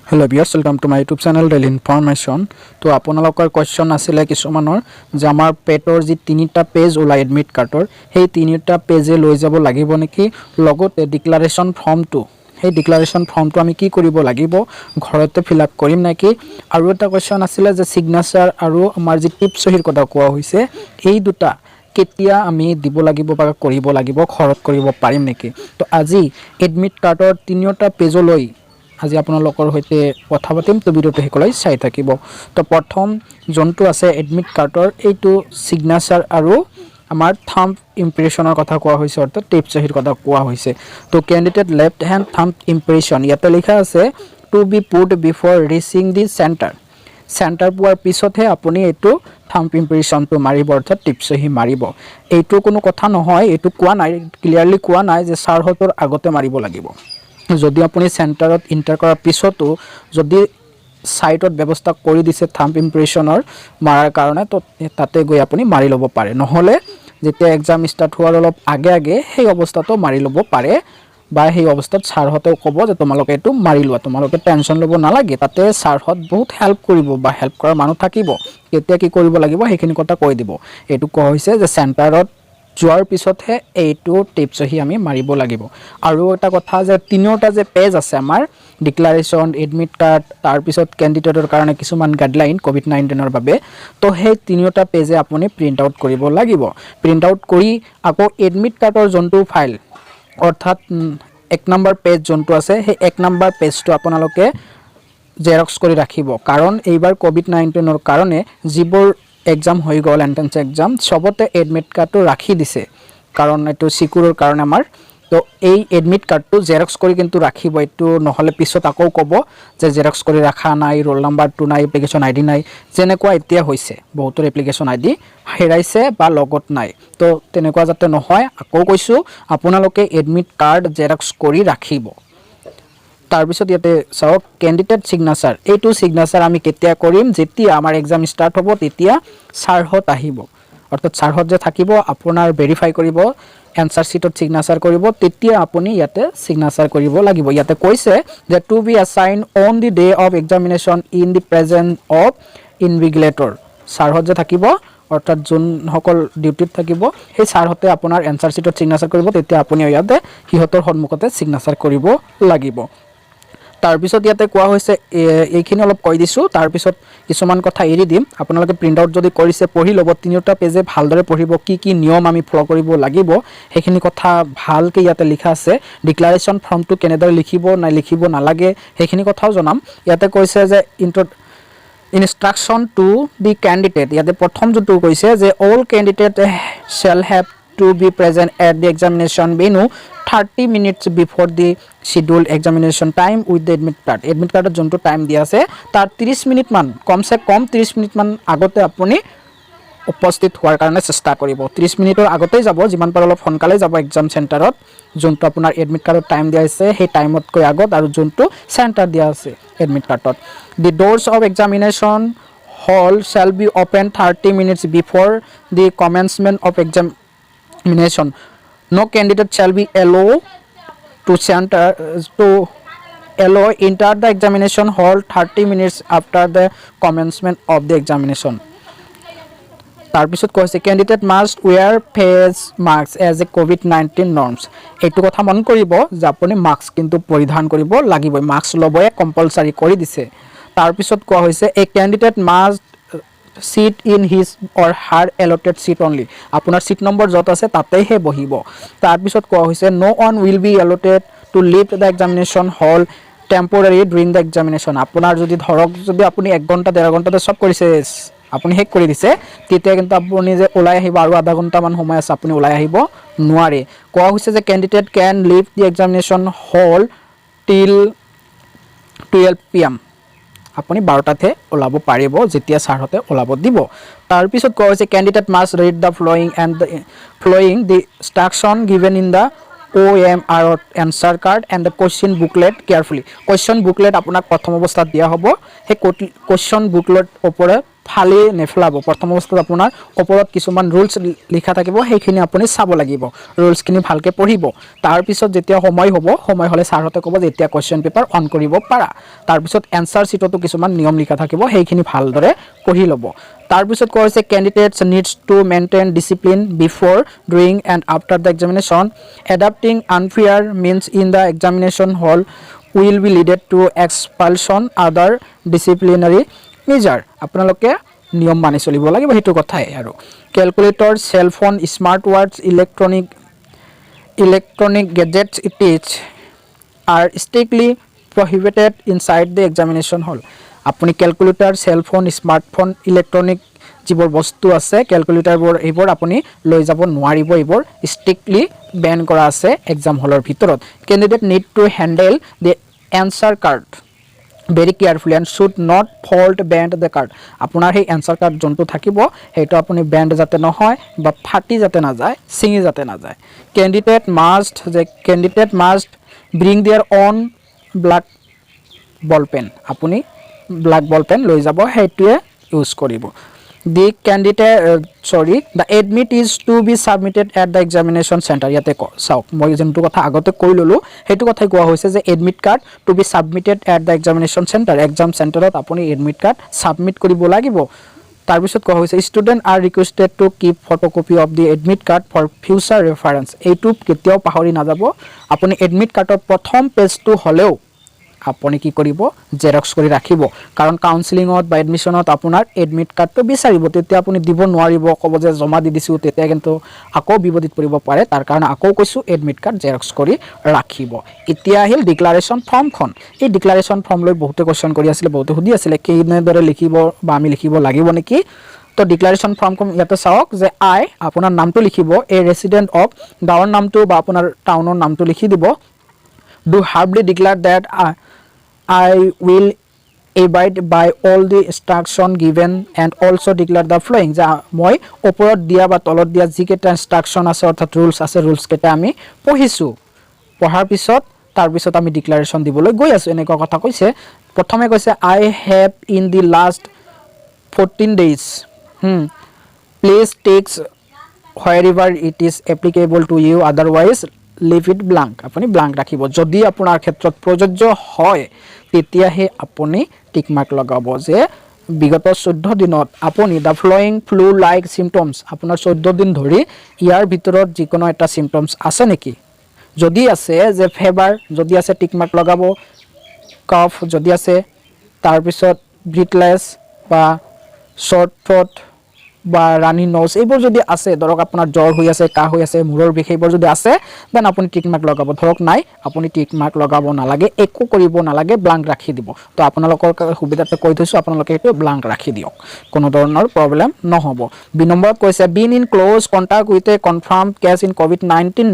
Hello viewers welcome to my YouTube channel daily information. तो आपनलोकर question आছিলে কিছুমানৰ যে আমাৰ পেটৰ যি তিনিটা পেজ ওলাই এডমিট কাৰ্ডৰ সেই তিনিটা পেজে লৈ যাব লাগিব নেকি, লগতে ডিক্লাৰেচন ফৰ্মটো সেই ডিক্লাৰেচন ফৰ্মটো আমি কি কৰিব লাগিব, ঘৰতে ফিল আপ কৰিম নেকি। আৰু এটা কোৱেশ্চন আছিলে যে সিগনেচাৰ আৰু আমাৰ যি টিপ সহিৰ কথা কোৱা হৈছে এই দুটা কেতিয়া আমি দিব লাগিব বা কৰিব লাগিব, ঘৰত কৰিব পাৰিম নেকি। তো আজি এডমিট কাৰ্ডৰ তিনিটা পেজলৈ আজি আপোনালোকৰ হৈতে কথা পাতিম। তো ভিডিওটো হেকলৈ চাই থাকিব। তো প্ৰথম যোনটো আছে এডমিট কাৰ্ডৰ এইটো সিগনেচাৰ আৰু আমাৰ থাম্ব ইমপ্ৰেশনৰ কথা কোৱা হৈছে, অৰ্থাৎ টিপ সহিৰ কথা কোৱা হৈছে। তো candidate left hand thumb impression ইয়াতে লিখা আছে to be put before reaching the center পোৱাৰ পিছতহে আপুনি এইটো থাম্ব ইমপ্ৰেশনটো মাৰিব, অৰ্থাৎ টিপ সহি মাৰিব। এইটো কোনো কথা নহয়, এইটো কোৱা নাই, ক্লিয়াৰলি কোৱা নাই যে ছাৰহঁতৰ আগতে মাৰিব লাগিব। যদি আপুনি সেন্টাৰত ইন্টাৰ কৰাৰ পিছতো যদি সাইটত ব্যৱস্থা কৰি দিছে থাম্ব ইমপ্ৰেশনৰ মাৰাৰ কাৰণে, তো তাতে গৈ আপুনি মাৰি ল'ব পাৰে। নহ'লে যেতিয়া এক্সাম ষ্টাৰ্ট হোৱাৰ অলপ আগে সেই অৱস্থাটো মাৰি ল'ব পাৰে, বা সেই অৱস্থাত ছাৰহঁতেও ক'ব যে তোমালোকে এইটো মাৰি লোৱা, তোমালোকে টেনশ্যন ল'ব নালাগে। তাতে ছাৰহঁত বহুত হেল্প কৰিব বা হেল্প কৰাৰ মানুহ থাকিব। কেতিয়া কি কৰিব লাগিব সেইখিনি কথা কৈ দিব। এইটো কোৱা হৈছে যে সেন্টাৰত যোৱাৰ পিছতহে এইটো টিপ সহি আমি মাৰিব লাগিব। আৰু এটা কথা যে তিনিটা যে পেজ আছে আমাৰ ডিক্লাৰেশ্যন, এডমিট কাৰ্ড, তাৰপিছত কেণ্ডিডেটৰ কাৰণে কিছুমান গাইডলাইন কোভিড-19ৰ বাবে, তো সেই তিনিটা পেজে আপুনি প্ৰিণ্ট আউট কৰিব লাগিব। প্ৰিণ্ট আউট কৰি আকৌ এডমিট কাৰ্ডৰ যোনটো ফাইল, অৰ্থাৎ 1 নম্বৰ পেজ যোনটো আছে সেই 1 নম্বৰ পেজটো আপোনালোকে জেৰক্স কৰি ৰাখিব। কাৰণ এইবাৰ কোভিড-19ৰ কাৰণে যিবোৰ এক্সাম হৈ গ'ল, এন্ট্ৰেন্স এক্সাম, সবতে এডমিট কাৰ্ডটো ৰাখি দিছে, কাৰণ এইটো সিকিউৰৰ কাৰণে আমাৰ। তো এই এডমিট কাৰ্ডটো জেৰক্স কৰি কিন্তু ৰাখিব, এইটো নহ'লে পিছত আকৌ ক'ব যে জেৰক্স কৰি ৰাখা নাই, ৰোল নাম্বাৰটো নাই, এপ্লিকেশ্যন আইডি নাই, যেনেকুৱা এতিয়া হৈছে বহুতৰ এপ্লিকেশ্যন আইডি হেৰাইছে বা লগত নাই। তো তেনেকুৱা যাতে নহয়, আকৌ কৈছোঁ আপোনালোকে এডমিট কাৰ্ড জেৰক্স কৰি ৰাখিব। তাৰপিছত ইয়াতে চাওক কেণ্ডিডেট সিগনেচাৰ, এইটো সিগনেচাৰ আমি কেতিয়া কৰিম, যেতিয়া আমাৰ এক্সাম ষ্টাৰ্ট হ'ব তেতিয়া ছাৰহঁত আহিব, অৰ্থাৎ ছাৰহঁত যে থাকিব আপোনাৰ ভেৰিফাই কৰিব, এনসাৰ শিটত সিগনেচাৰ কৰিব, তেতিয়া আপুনি ইয়াতে সিগনেচাৰ কৰিব লাগিব। ইয়াতে কৈছে যে to be assign on the day of examination in the presence of invigilator. ছাৰহঁত যে থাকিব, অৰ্থাৎ যোনসকল ডিউটিত থাকিব সেই ছাৰহঁতে আপোনাৰ এনসাৰ শিটত সিগনেচাৰ কৰিব, তেতিয়া আপুনি ইয়াতে সিহঁতৰ সন্মুখতে সিগনেচাৰ কৰিব লাগিব। তাৰপিছত ইয়াতে কোৱা হৈছে এইখিনি অলপ কৈ দিছোঁ, তাৰপিছত কিছুমান কথা এৰি দিম। আপোনালোকে প্ৰিণ্ট আউট যদি কৰিছে পঢ়ি ল'ব, তিনিটা পেজে ভালদৰে পঢ়িব, কি নিয়ম আমি ফ'ল' কৰিব লাগিব সেইখিনি কথা ভালকৈ ইয়াতে লিখা আছে। ডিক্লাৰেশ্যন ফৰ্মটো কেনেদৰে লিখিব লিখিব নালাগে সেইখিনি কথাও জনাম। ইয়াতে কৈছে যে ইনষ্ট্ৰাকশ্যন টু দি কেণ্ডিডেট, ইয়াতে প্ৰথম যোনটো কৈছে যে all candidate shall have to be present at the examination venue 30 minutes before the scheduled examination time with the admit card. Admit কাৰ্ডত যোনটো টাইম দিয়া আছে তাৰ 30 মিনিটমান, কমচে কম 30 মিনিটমান আগতে আপুনি উপস্থিত হোৱাৰ কাৰণে চেষ্টা কৰিব। 30 মিনিটৰ আগতেই যাব, যিমান পাৰে অলপ সোনকালে যাব এক্সাম চেণ্টাৰত। যোনটো আপোনাৰ এডমিট কাৰ্ডত টাইম দিয়া আছে সেই টাইমতকৈ আগত, আৰু যোনটো চেণ্টাৰ দিয়া আছে এডমিট কাৰ্ডত। The doors of examination hall shall be open 30 minutes before the commencement of examination. No candidate shall be allowed to enter the examination hall 30 minutes after the commencement of the examination. তাৰপিছত কৈছে candidate must wear face mask as a কোভিড-19 norms. এইটো কথা মন কৰিব যে আপুনি mask কিন্তু পৰিধান কৰিব লাগিবই, মাস্ক ল'বই কম্পালচাৰি কৰি দিছে। তাৰপিছত কোৱা হৈছে a candidate must sit in his or her allotted seat only, আপোনাৰ সিট নম্বৰ য'ত আছে তাতেইহে বহিব। তাৰপিছত কোৱা হৈছে no' one will be allotted to leave the examination hall temporary during the examination. আপোনাৰ যদি ধৰক যদি আপুনি 1 ঘণ্টা 1.5 ঘণ্টাতে চব কৰিছে, আপুনি শেষ কৰি দিছে, তেতিয়া কিন্তু আপুনি যে ওলাই আহিব আৰু আধা ঘণ্টামান সময় আছে, আপুনি ওলাই আহিব নোৱাৰে। কোৱা হৈছে যে candidate can leave the examination hall till 12 PM, আপুনি 12টাতহে ওলাব পাৰিব, যেতিয়া ছাৰহঁতে ওলাব দিব। তাৰপিছত কোৱা হৈছে candidate must read the following the instruction given in the OMR answer card and the question booklet carefully. Question booklet আপোনাক প্ৰথম অৱস্থাত দিয়া হ'ব, সেই কুৱেশ্যন বুকলেট ওপৰত ফালি নেফেলাব প্ৰথম অৱস্থাত আপোনাৰ ওপৰত কিছুমান ৰুলছ লিখা থাকিব সেইখিনি আপুনি চাব লাগিব ৰুলছখিনি ভালকৈ পঢ়িব তাৰপিছত যেতিয়া সময় হ'লে ছাৰহঁতে ক'ব যে এতিয়া কুৱেশ্যন পেপাৰ অন কৰিব পাৰা তাৰপিছত এনচাৰ শ্বীটতো কিছুমান নিয়ম লিখা থাকিব সেইখিনি ভালদৰে পঢ়ি ল'ব তাৰপিছত কোৱা হৈছে candidates needs to maintain discipline before during and after the examination adapting unfair means in the examination hall will be leaded to expulsion other disciplinary measure আপোনালোকে নিয়ম মানি চলিব লাগিব সেইটো কথাই আৰু কেলকুলেটৰ চেলফোন স্মাৰ্ট ৱাটচ electronic gadgets it is are strictly prohibited inside the examination hall আপুনি calculator cellphone smartphone electronic যিবোৰ বস্তু আছে কেলকুলেটৰবোৰ এইবোৰ আপুনি লৈ যাব নোৱাৰিব এইবোৰ ষ্ট্ৰিক্টলি বেন কৰা আছে এক্সাম হলৰ ভিতৰত candidate need to handle the answer card very carefully and should not fold bend the card আপোনাৰ সেই এনচাৰ কাৰ্ড যোনটো থাকিব সেইটো আপুনি বেণ্ড যাতে নহয় বা ফাটি যাতে নাযায় ছিঙি যাতে নাযায় candidate must bring their own black ball pen আপুনি ব্লাক বল পেন লৈ যাব সেইটোৱে ইউজ কৰিব the the admit is to be submitted at the examination center ইয়াতে চাওক মই যোনটো কথা আগতে কৈ ল'লোঁ সেইটো কথাই কোৱা হৈছে যে admit card to be submitted at the examination centre exam চেণ্টাৰত আপুনি এডমিট কাৰ্ড ছাবমিট কৰিব লাগিব তাৰপিছত কোৱা হৈছে student are requested to keep photocopy of the admit card for future reference এইটো কেতিয়াও পাহৰি নাযাব আপুনি এডমিট কাৰ্ডৰ প্ৰথম পেজটো হ'লেও আপুনি কি কৰিব জেৰক্স কৰি ৰাখিব কাৰণ কাউন্সেলিঙত বা এডমিশ্যনত আপোনাৰ এডমিট কাৰ্ডটো বিচাৰিব তেতিয়া আপুনি দিব নোৱাৰিব ক'ব যে জমা দি দিছোঁ তেতিয়া কিন্তু আকৌ বিপদত পৰিব পাৰে তাৰ কাৰণে আকৌ কৈছোঁ এডমিট কাৰ্ড জেৰক্স কৰি ৰাখিব এতিয়া আহিল ডিক্লাৰেশ্যন ফৰ্মখন এই ডিক্লাৰেশ্যন ফৰ্ম লৈ বহুতে কুৱেশ্যন কৰি আছিলে বহুতে সুধি আছিলে কেনেদৰে লিখিব বা আমি লিখিব লাগিব নেকি তো ডিক্লাৰেশ্যন ফৰ্মখন ইয়াতে চাওক যে আপোনাৰ নামটো লিখিব এই ৰেচিডেণ্ট অফ গাঁৱৰ নামটো বা আপোনাৰ টাউনৰ নামটো লিখি দিব do hereby declare that I will abide by all the instruction given and also declare the following যে মই ওপৰত দিয়া বা তলত দিয়া যিকেইটা ইনষ্ট্ৰাকশ্যন আছে অৰ্থাৎ ৰুলছ আছে ৰুলছকেইটা আমি পঢ়িছোঁ পঢ়াৰ পিছত তাৰপিছত আমি ডিক্লাৰেশ্যন দিবলৈ গৈ আছোঁ এনেকুৱা কথা কৈছে প্ৰথমে কৈছে I have in the last 14 days please tick wherever it is applicable to you otherwise leave it blank আপুনি blank ৰাখিব যদি আপোনাৰ ক্ষেত্ৰত প্ৰযোজ্য হয় তেতিয়াহে আপুনি টিক মাৰ্ক লগাব যে বিগত 14 দিনত আপুনি দ্য ফ্লোয়িং ফ্লু লাইক সিম্পটমছ আপোনাৰ 14 দিন ধৰি ইয়াৰ ভিতৰত যিকোনো এটা সিম্পটমছ আছে নেকি যদি আছে যে ফেভাৰ যদি আছে টিক মাৰ্ক লগাব কফ যদি আছে তাৰপিছত ব্ৰিথলেছ বা শৰ্ট থ্ৰট বা ৰানি নোজ এইবোৰ যদি আছে ধৰক আপোনাৰ জ্বৰ হৈ আছে কাহ হৈ আছে মূৰৰ বিষ এইবোৰ যদি আছে দেন আপুনি টিক মাৰ্ক লগাব ধৰক নাই আপুনি টিক মাৰ্ক লগাব নালাগে একো কৰিব নালাগে ব্লাংক ৰাখি দিব তো আপোনালোকৰ সুবিধাতে কৈ থৈছোঁ আপোনালোকে এইটো ব্লাংক ৰাখি দিয়ক কোনো ধৰণৰ প্ৰব্লেম নহ'ব 2 নম্বৰত কৈছে been in close contact with a confirm case in COVID-19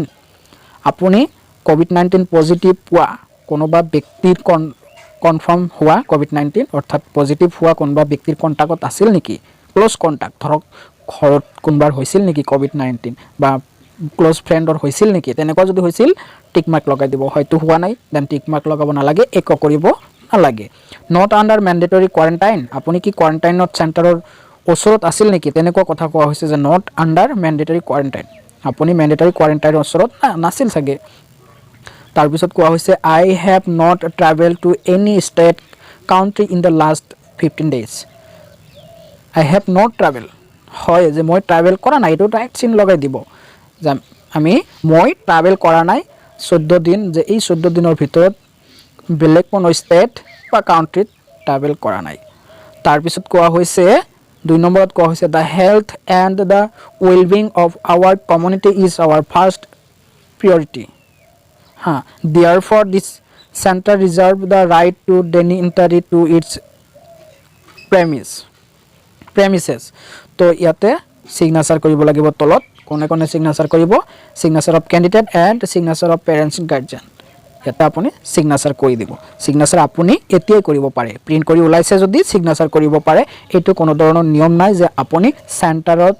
আপুনি COVID-19 পজিটিভ পোৱা কোনোবা ব্যক্তিৰ কনফাৰ্ম হোৱা COVID-19 অৰ্থাৎ পজিটিভ হোৱা কোনোবা ব্যক্তিৰ কণ্টেক্টত আছিল নেকি ক্লোজ কণ্টেক্ট ধৰক ঘৰত কোনোবাৰ হৈছিল নেকি COVID-19 বা ক্লোজ ফ্ৰেণ্ডৰ হৈছিল নেকি তেনেকুৱা যদি হৈছিল টিক মাৰ্ক লগাই দিব হয়তো হোৱা নাই দেন টিক মাৰ্ক লগাব নালাগে একো কৰিব নালাগে নট আণ্ডাৰ মেণ্ডেটৰী কোৱাৰেণ্টাইন আপুনি কি কোৱাৰেণ্টাইনত চেণ্টাৰৰ ওচৰত আছিল নেকি তেনেকুৱা কথা কোৱা হৈছে যে নট আণ্ডাৰ মেণ্ডেটৰী কোৱাৰেণ্টাইন আপুনি মেণ্ডেটৰী কোৱাৰেণ্টাইনৰ ওচৰত নাছিল চাগে তাৰপিছত কোৱা হৈছে I have not travel to any state country in the last 15 days I have not travel হয় যে মই ট্ৰেভেল কৰা নাই এইটো ডাইৰেক্ট চিন লগাই দিব যে মই ট্ৰেভেল কৰা নাই 14 দিন যে এই 14 দিনৰ ভিতৰত বেলেগ কোনো ষ্টেট বা কাউণ্ট্ৰিত ট্ৰেভেল কৰা নাই তাৰপিছত কোৱা হৈছে 2 নম্বৰত কোৱা হৈছে the health and the wellbeing of our community is our first priority therefore this center reserve the right to any entry to its premises তো ইয়াতে সিগনেচাৰ কৰিব লাগিব তলত কোনে কোনে সিগনেচাৰ কৰিব signature of candidate and signature of parents Guardian ইয়াতে আপুনি সিগনেচাৰ কৰি দিব সিগনেচাৰ আপুনি এতিয়াই কৰিব পাৰে প্ৰিন্ট কৰি ওলাইছে যদি সিগনেচাৰ কৰিব পাৰে এইটো কোনো ধৰণৰ নিয়ম নাই যে আপুনি চেণ্টাৰত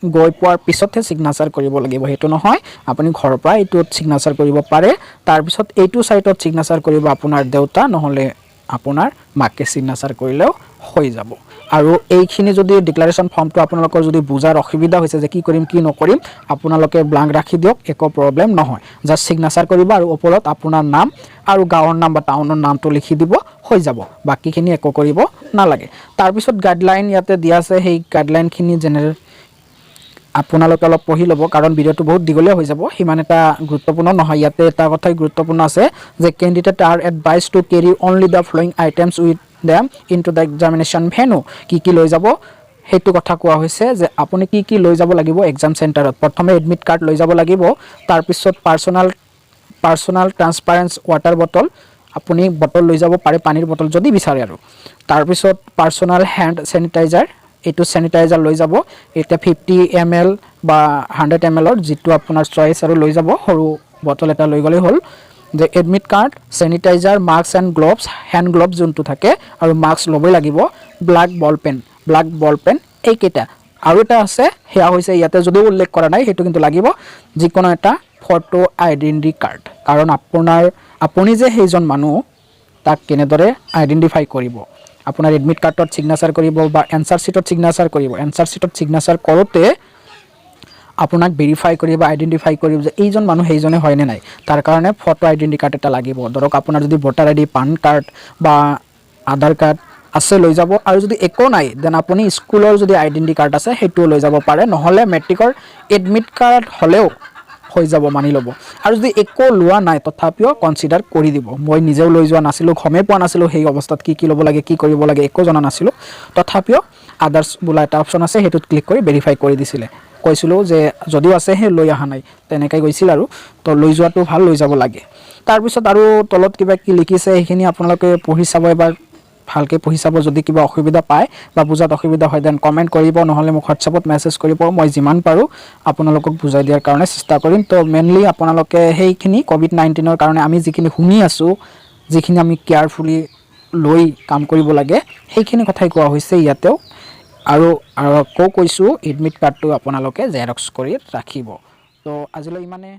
গৈ পোৱাৰ পিছতহে সিগনেচাৰ কৰিব লাগিব হেতু নহয় আপুনি ঘৰৰ পৰা এইটো সিগনেচাৰ কৰিব পাৰে তাৰ পিছত এইটো সাইটত সিগনেচাৰ কৰিব আপোনাৰ দেউতা নহলে আপোনাৰ মাকে সিগনেচাৰ কৰিলেও হৈ যাব আৰু এইখিনি যদি ডিক্লাৰেশ্যন ফৰ্মটো আপোনালোকৰ যদি বুজাৰ অসুবিধা হৈছে যে কি কৰিম কি নকৰিম আপোনালোকে ব্লাংক ৰাখি দিয়ক, একো প্ৰব্লেম নহয়। জাষ্ট চিগনেচাৰ কৰিব আৰু ওপৰত আপোনাৰ নাম আৰু গাঁৱৰ নাম বা টাউনৰ নামটো লিখি দিব, হৈ যাব। বাকীখিনি একো কৰিব নালাগে। তাৰপিছত গাইডলাইন ইয়াতে দিয়া আছে, সেই গাইডলাইনখিনি জেনেৰেল আপোনালোকে অলপ পঢ়ি ল'ব, কাৰণ ভিডিঅ'টো বহুত দীঘলীয়া হৈ যাব, সিমান এটা গুৰুত্বপূৰ্ণ নহয়। ইয়াতে এটা কথাই গুৰুত্বপূৰ্ণ আছে যে candidate are advised to carry only the following items with them in to the examination venue. কি লৈ যাব সেইটো কথা কোৱা হৈছে যে আপুনি কি লৈ যাব লাগিব এক্সাম চেণ্টাৰত। প্ৰথমে এডমিট কাৰ্ড লৈ যাব লাগিব, তাৰপিছত পাৰ্চনেল ট্ৰান্সপাৰেন্স ৱাটাৰ বটল, আপুনি বটল লৈ যাব পাৰে, পানীৰ বটল যদি বিচাৰে আৰু। তাৰপিছত পাৰ্চনেল হেণ্ড চেনিটাইজাৰ, এইটো চেনিটাইজাৰ লৈ যাব। এতিয়া 50 ml বা 100 ml যিটো আপোনাৰ চইচ আৰু লৈ যাব, সৰু বটল এটা লৈ গ'লেই হ'ল। যে admit card, sanitizer, mask and gloves, hand gloves যোনটো থাকে আৰু মাস্ক ল'বই লাগিব। ব্লাক বল পেন এইকেইটা। আৰু এটা আছে, সেয়া হৈছে ইয়াতে যদিও উল্লেখ কৰা নাই, সেইটো কিন্তু লাগিব, যিকোনো এটা ফটো আইডেণ্টি কাৰ্ড। কাৰণ আপুনি যে সেইজন মানুহ তাক কেনেদৰে আইডেণ্টিফাই কৰিব। আপোনাৰ এডমিট কাৰ্ডত ছিগনেচাৰ কৰিব বা এনচাৰ শ্বীটত ছিগনেচাৰ কৰিব। এনচাৰ শ্বীটত ছিগনেচাৰ কৰোঁতে আপোনাক ভেৰিফাই কৰিব, আইডেণ্টিফাই কৰিব যে এইজন মানুহ সেইজনে হয়নে নাই। তাৰ কাৰণে ফটো আইডেণ্টি কাৰ্ড এটা লাগিব। ধৰক আপোনাৰ যদি ভোটাৰ আইডি, পান কাৰ্ড বা আধাৰ কাৰ্ড আছে লৈ যাব। আৰু যদি একো নাই দেন আপুনি স্কুলৰ যদি আইডেণ্টি কাৰ্ড আছে সেইটোও লৈ যাব পাৰে, নহ'লে মেট্ৰিকৰ এডমিট কাৰ্ড হ'লেও হৈ যাব, মানি ল'ব। আৰু যদি একো লোৱা নাই তথাপিও কনচিডাৰ কৰি দিব। মই নিজেও লৈ যোৱা নাছিলোঁ, গমেই পোৱা নাছিলোঁ সেই অৱস্থাত কি ল'ব লাগে, কি কৰিব লাগে, একো জনা নাছিলোঁ। তথাপিও আদাৰ্ছ বোলা এটা অপশ্যন আছে, সেইটোত ক্লিক কৰি ভেৰিফাই কৰি দিছিলে। কৈছিলোঁ যে যদিও আছে সেই লৈ অহা নাই, তেনেকৈ গৈছিল আৰু। তো লৈ যোৱাটো ভাল, লৈ যাব লাগে। তাৰপিছত আৰু তলত কিবা কি লিখিছে সেইখিনি আপোনালোকে পঢ়ি চাব, এবাৰ ভালকৈ পঢ়ি চাব। যদি কিবা অসুবিধা পায় বা বুজাত অসুবিধা হয় দেন কমেণ্ট কৰিব, নহ'লে মোক হোৱাটছআপত মেছেজ কৰিব। মই যিমান পাৰোঁ আপোনালোকক বুজাই দিয়াৰ কাৰণে চেষ্টা কৰিম। তো মেইনলি আপোনালোকে সেইখিনি COVID-19ৰ কাৰণে আমি যিখিনি শুনি আছোঁ, যিখিনি আমি কেয়াৰফুলি লৈ কাম কৰিব লাগে, সেইখিনি কথাই কোৱা হৈছে ইয়াতেও। আৰু আকৌ কৈছোঁ এডমিট কাৰ্ডটো আপোনালোকে জেৰক্স কৰি ৰাখিব। তো আজিলৈ ইমানে।